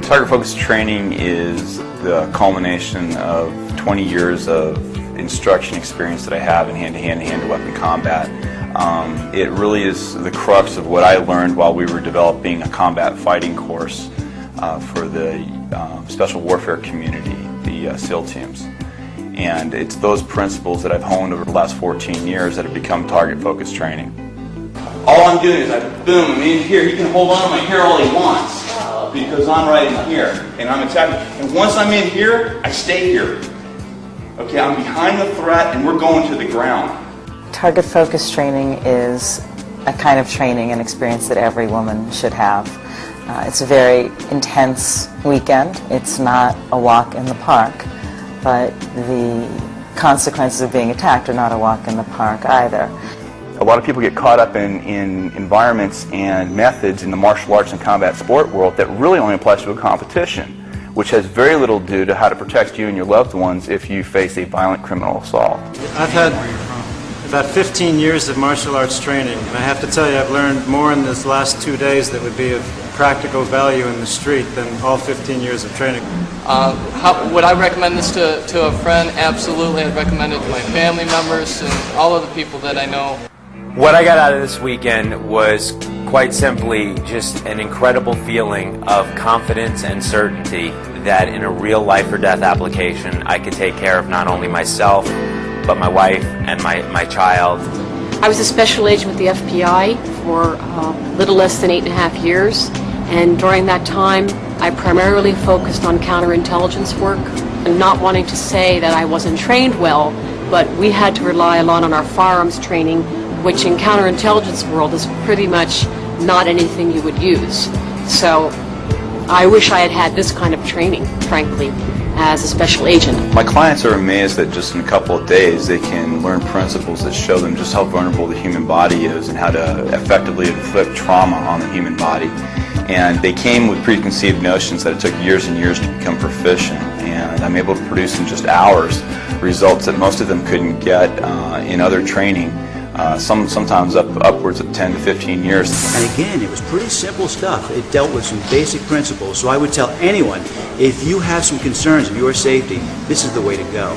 Target-focused training is the culmination of 20 years of instruction experience that I have in hand-to-hand and hand-to-weapon combat. It really is the crux of what I learned while we were developing a combat fighting course for the special warfare community, the SEAL teams. And it's those principles that I've honed over the last 14 years that have become target-focused training. All I'm doing is boom, I'm in here. He can hold on to my hair all he wants because I'm right in here and I'm attacking. And once I'm in here, I stay here. Okay, I'm behind the threat and we're going to the ground. Target-focused training is a kind of training and experience that every woman should have. It's a very intense weekend. It's not a walk in the park, but the consequences of being attacked are not a walk in the park either. A lot of people get caught up in environments and methods in the martial arts and combat sport world that really only applies to a competition, which has very little to do to how to protect you and your loved ones if you face a violent criminal assault. I've had about 15 years of martial arts training, and I have to tell you I've learned more in this last 2 days that would be of practical value in the street than all 15 years of training. Would I recommend this to a friend? Absolutely. I'd recommend it to my family members and all of the people that I know. What I got out of this weekend was quite simply just an incredible feeling of confidence and certainty that in a real life or death application I could take care of not only myself but my wife and my child. I was a special agent with the FBI for a little less than 8.5 years, and during that time I primarily focused on counterintelligence work. And not wanting to say that I wasn't trained well, but we had to rely a lot on our firearms training, which in counterintelligence world is pretty much not anything you would use. So I wish I had had this kind of training, frankly, as a special agent. My clients are amazed that just in a couple of days they can learn principles that show them just how vulnerable the human body is and how to effectively inflict trauma on the human body. And they came with preconceived notions that it took years and years to become proficient, and I'm able to produce in just hours results that most of them couldn't get in other training. Sometimes upwards of 10 to 15 years. And again, it was pretty simple stuff. It dealt with some basic principles. So I would tell anyone, if you have some concerns of your safety, this is the way to go.